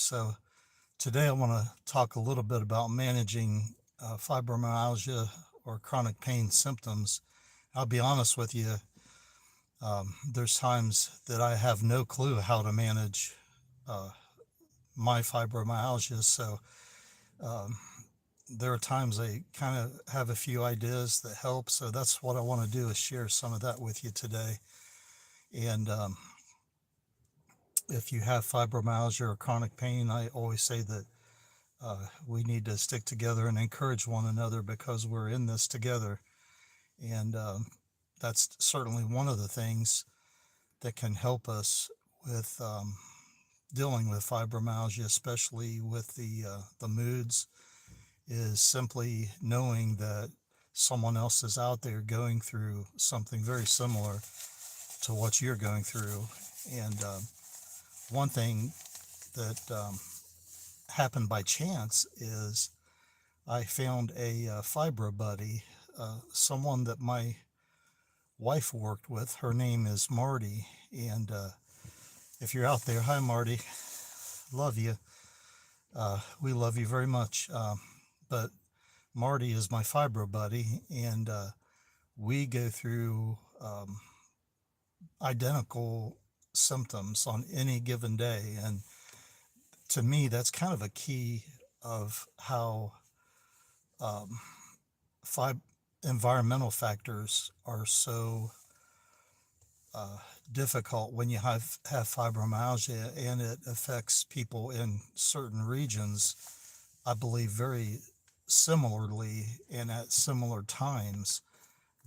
So today I want to talk a little bit about managing fibromyalgia or chronic pain symptoms. I'll be honest with you, there's times that I have no clue how to manage uh, my fibromyalgia. So um, there are times I kind of have a few ideas that help. So that's what I want to do is share some of that with you today. And if you have fibromyalgia or chronic pain, I always say that we need to stick together and encourage one another because we're in this together. And that's certainly one of the things that can help us with dealing with fibromyalgia, especially with the moods, is simply knowing that someone else is out there going through something very similar to what you're going through. And one thing that happened by chance is I found a fibro buddy, someone that my wife worked with. Her name is Marty. And if you're out there, hi, Marty. Love you. We love you very much. But Marty is my fibro buddy, and we go through identical symptoms on any given day. And to me, that's kind of a key of how um, fib- environmental factors are so uh, difficult when you have fibromyalgia, and it affects people in certain regions, I believe, very similarly and at similar times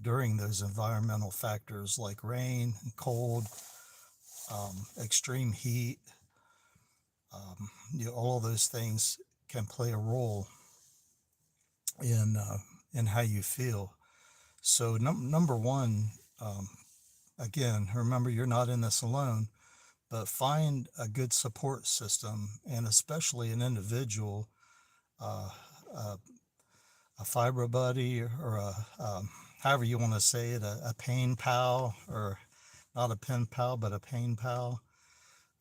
during those environmental factors like rain, cold, extreme heat. All of those things can play a role in how you feel. So number one, um, again, remember you're not in this alone, but find a good support system, and especially an individual, uh, a, a fibro buddy, or however you want to say it, a pain pal, or not a pen pal, but a pain pal.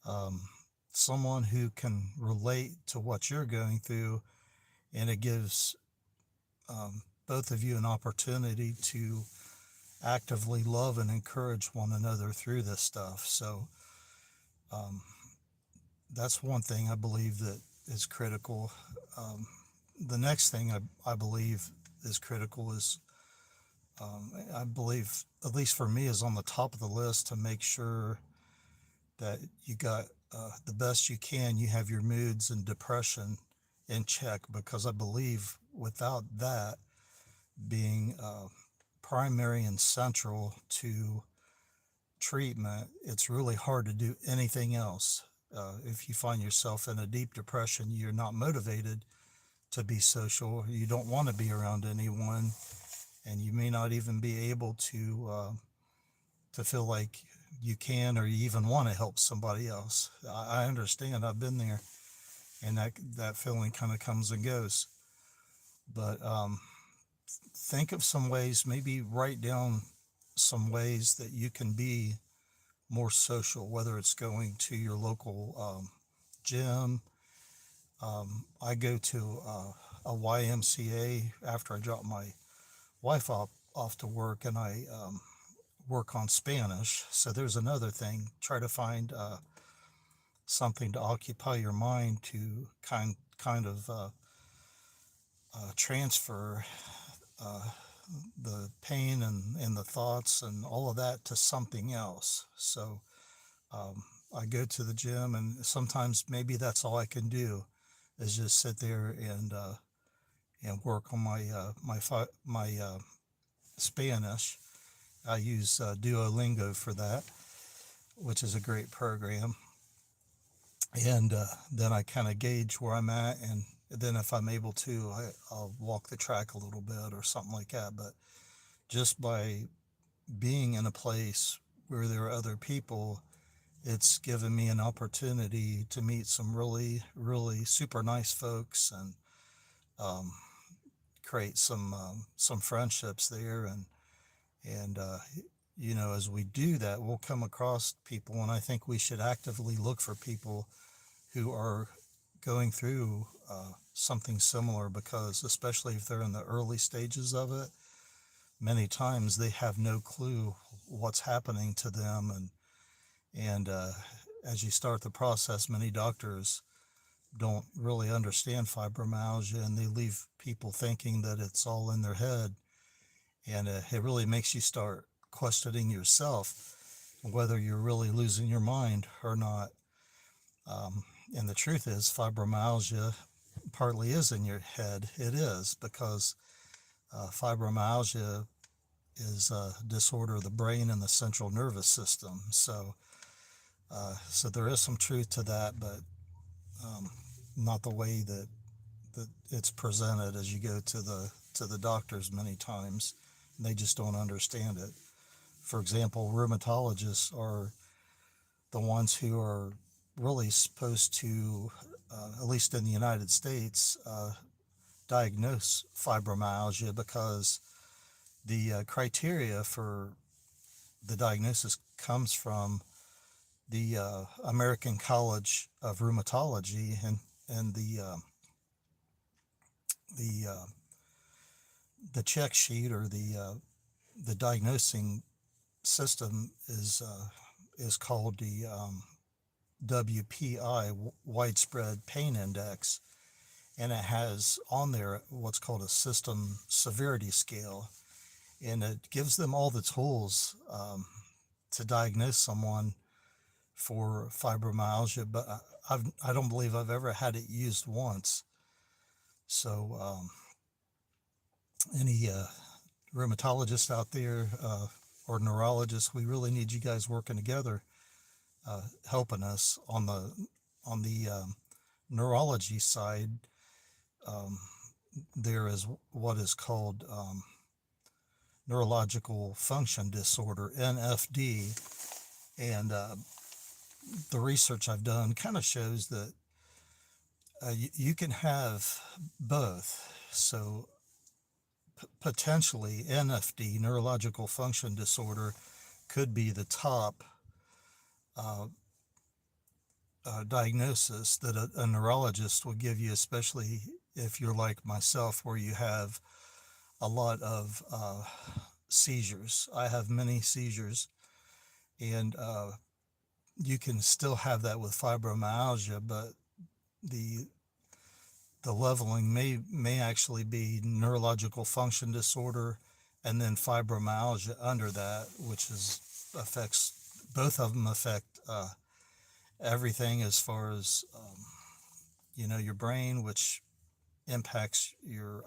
Um, Someone who can relate to what you're going through, and it gives both of you an opportunity to actively love and encourage one another through this stuff. So um, that's one thing I believe that is critical. Um, the next thing I believe is critical is I believe, at least for me, is on the top of the list to make sure that you got the best you can. You have your moods and depression in check, because I believe without that being primary and central to treatment, it's really hard to do anything else. If you find yourself in a deep depression, you're not motivated to be social, you don't want to be around anyone, and you may not even be able to feel like you can or you even want to help somebody else. I understand. I've been there, and that feeling kind of comes and goes. But think of some ways. Maybe write down some ways that you can be more social, whether it's going to your local gym. I go to a YMCA after I drop my wife off to work, and I work on Spanish. So there's another thing. Try to find something to occupy your mind to kind of transfer uh, the pain and the thoughts and all of that to something else. So I go to the gym, and sometimes maybe that's all I can do is just sit there and work on my Spanish. I use Duolingo for that, which is a great program. And then I kind of gauge where I'm at, and then if I'm able to, I'll walk the track a little bit or something like that. But just by being in a place where there are other people, it's given me an opportunity to meet some really, really super nice folks, and um, create some friendships there. And as we do that, we'll come across people, and I think we should actively look for people who are going through something similar, because especially if they're in the early stages of it, many times they have no clue what's happening to them, and as you start the process, many doctors don't really understand fibromyalgia, and they leave people thinking that it's all in their head, and it really makes you start questioning yourself whether you're really losing your mind or not. Um, and the truth is, fibromyalgia partly is in your head. It is because fibromyalgia is a disorder of the brain and the central nervous system. So there is some truth to that, but um, not the way that it's presented as you go to the doctors many times. They just don't understand it. For example, rheumatologists are the ones who are really supposed to, at least in the United States, diagnose fibromyalgia, because the criteria for the diagnosis comes from the American College of Rheumatology, and the the check sheet, or the diagnosing system is called the WPI, Widespread Pain Index, and it has on there what's called a system severity scale, and it gives them all the tools to diagnose someone for fibromyalgia, but I don't believe I've ever had it used once. So any rheumatologists out there, or neurologists, we really need you guys working together, helping us on the neurology side. Um, there is what is called neurological function disorder, NFD, and the research I've done kind of shows that you can have both. So potentially NFD, neurological function disorder, could be the top uh, diagnosis that a neurologist will give you, especially if you're like myself, where you have a lot of seizures. I have many seizures, and you can still have that with fibromyalgia, but the the leveling may actually be neurological function disorder, and then fibromyalgia under that, which is affects both of them affect everything as far as your brain, impacts your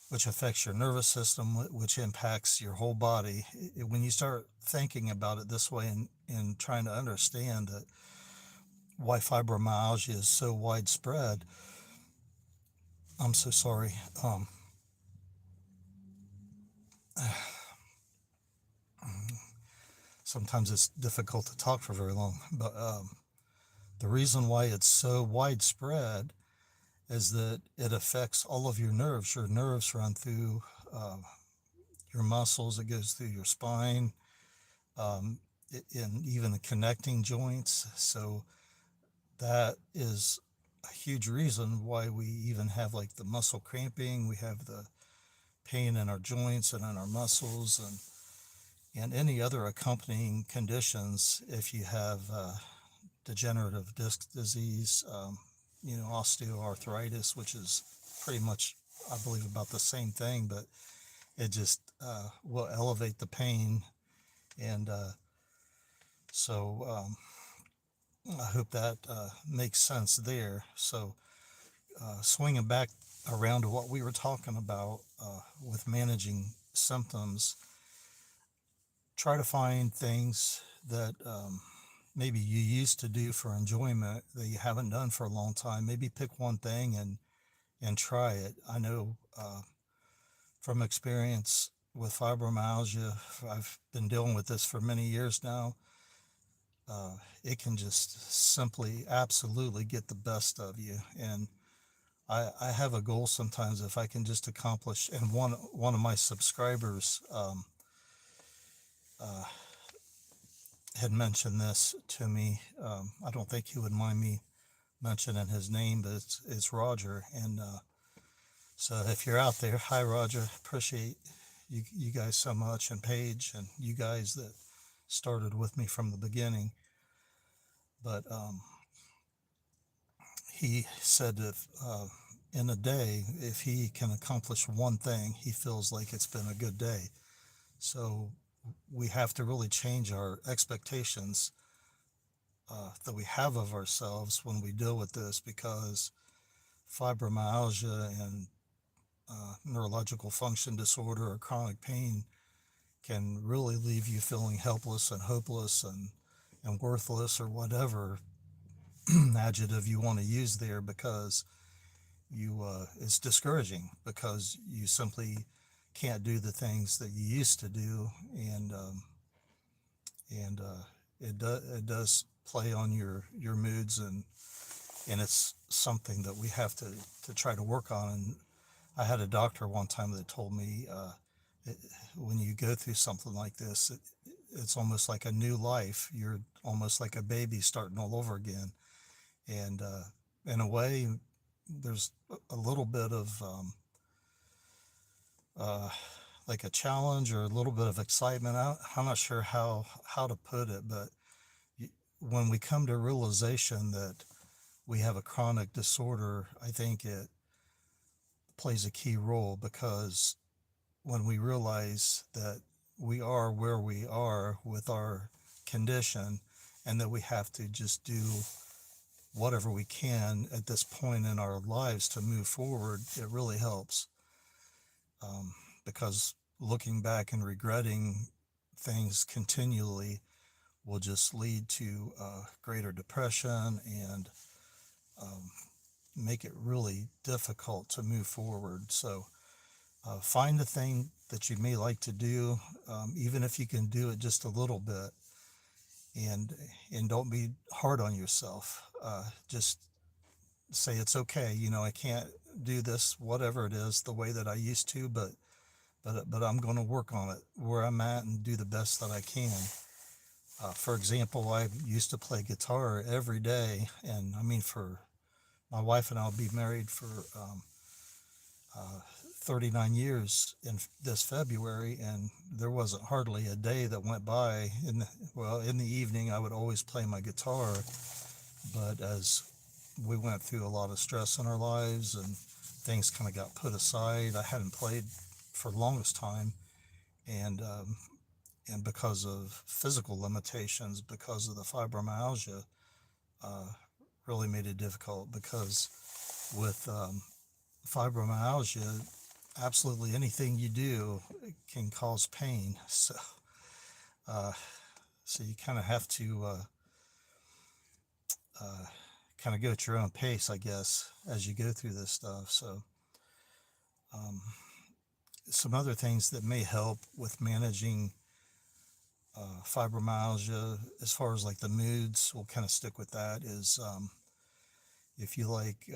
which affects your nervous system, which impacts your whole body. When you start thinking about it this way, and trying to understand that why fibromyalgia is so widespread, I'm so sorry. Sometimes it's difficult to talk for very long, but the reason why it's so widespread is that it affects all of your nerves. Your nerves run through uh, your muscles, it goes through your spine, um, and even the connecting joints. So that is a huge reason why we even have like the muscle cramping. We have the pain in our joints and in our muscles, and any other accompanying conditions. If you have degenerative disc disease, osteoarthritis, which is pretty much, I believe, about the same thing, but it just will elevate the pain. And so I hope that makes sense there. So swinging back around to what we were talking about with managing symptoms, try to find things that maybe you used to do for enjoyment that you haven't done for a long time. Maybe pick one thing and try it. I know from experience with fibromyalgia, I've been dealing with this for many years now. It can just simply, absolutely get the best of you. And I have a goal sometimes, if I can just accomplish. And one of my subscribers uh, had mentioned this to me. I don't think he would mind me mentioning his name, but it's Roger. And so if you're out there, hi Roger, appreciate you guys so much, and Paige, and you guys that started with me from the beginning. But he said if in a day, if he can accomplish one thing, he feels like it's been a good day. So we have to really change our expectations that we have of ourselves when we deal with this, because fibromyalgia and neurological function disorder or chronic pain can really leave you feeling helpless and hopeless and worthless, or whatever adjective you want to use there, because it's discouraging because you simply can't do the things that you used to do. And it does play on your moods, and it's something that we have to try to work on. And I had a doctor one time that told me, it, when you go through something like this, it's almost like a new life. You're almost like a baby starting all over again. And in a way, there's a little bit of uh, like a challenge or a little bit of excitement. I'm not sure how to put it, but when we come to realization that we have a chronic disorder, I think it plays a key role, because when we realize that we are where we are with our condition, and that we have to just do whatever we can at this point in our lives to move forward, it really helps. Um, because looking back and regretting things continually will just lead to greater depression, and um, make it really difficult to move forward. So find a thing that you may like to do, even if you can do it just a little bit, and and don't be hard on yourself. Just say it's okay. I can't do this, whatever it is, the way that I used to, but I'm going to work on it where I'm at and do the best that I can. For example, I used to play guitar every day, and I mean, for my wife and I'll be married for uh, 39 years in this February, and there wasn't hardly a day that went by. In the evening, I would always play my guitar, but as we went through a lot of stress in our lives and things kind of got put aside, I hadn't played for the longest time, and and because of physical limitations, because of the fibromyalgia, uh, really made it difficult, because with fibromyalgia, absolutely anything you do can cause pain. Uh, so you kind of have to uh, kind of go at your own pace, I guess, as you go through this stuff. So um, some other things that may help with managing fibromyalgia, as far as like the moods, we'll kind of stick with that, is if you like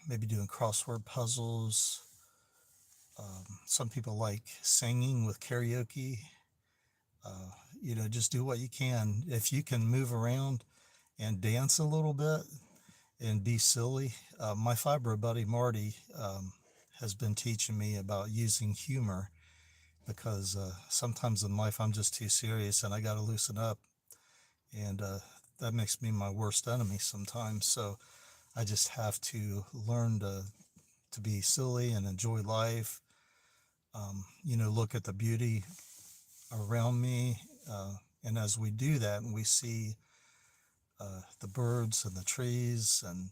maybe doing crossword puzzles. Some people like singing with karaoke. Uh, just do what you can. If you can move around and dance a little bit and be silly. My fibro buddy Marty has been teaching me about using humor, because sometimes in life I'm just too serious and I got to loosen up, and that makes me my worst enemy sometimes. So I just have to learn to be silly and enjoy life. Look at the beauty around me. And as we do that, and we see the birds and the trees, and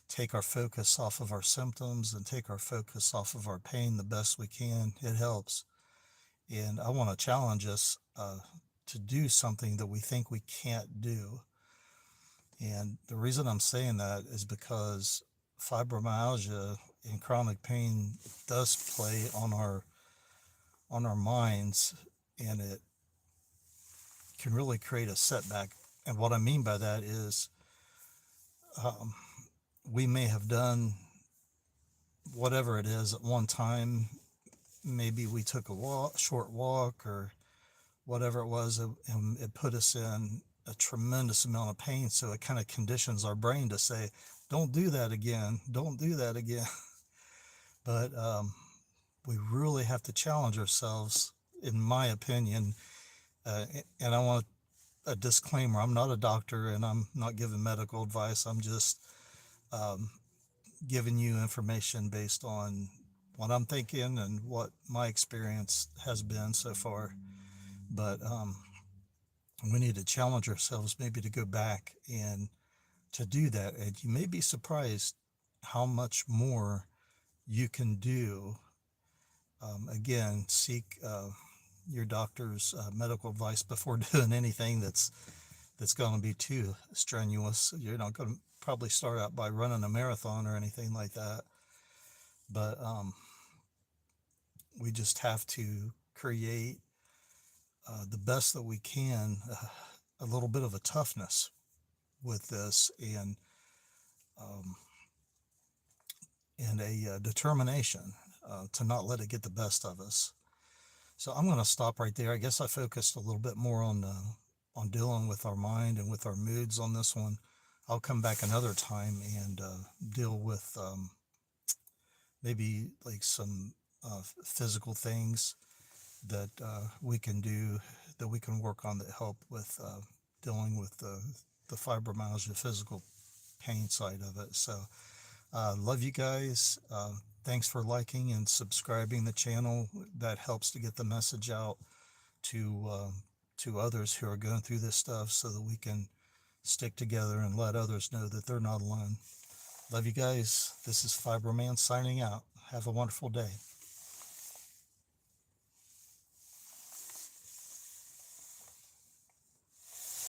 take our focus off of our symptoms and take our focus off of our pain the best we can, it helps. And I want to challenge us to do something that we think we can't do. And the reason I'm saying that is because fibromyalgia and chronic pain does play on our minds, and it can really create a setback. And what I mean by that is um, we may have done whatever it is at one time. Maybe we took short walk, or whatever it was, and it put us in a tremendous amount of pain. So it kind of conditions our brain to say, don't do that again. Don't do that again. But we really have to challenge ourselves, in my opinion. And I want a disclaimer: I'm not a doctor, and I'm not giving medical advice. I'm just um, giving you information based on what I'm thinking and what my experience has been so far. But we need to challenge ourselves, maybe to go back and to do that. And you may be surprised how much more you can do. Again, seek your doctor's medical advice before doing anything that's going to be too strenuous. You're not going to probably start out by running a marathon or anything like that, but we just have to create the best that we can, a little bit of a toughness with this, um, and a determination to not let it get the best of us. So I'm going to stop right there. I guess I focused a little bit more on dealing with our mind and with our moods on this one. I'll come back another time and deal with maybe like some physical things that we can do, that we can work on, that help with dealing with the fibromyalgia physical pain side of it. So love you guys. Thanks for liking and subscribing the channel. That helps to get the message out to others who are going through this stuff, so that we can stick together and let others know that they're not alone. Love you guys. This is Fibro Man signing out. Have a wonderful day.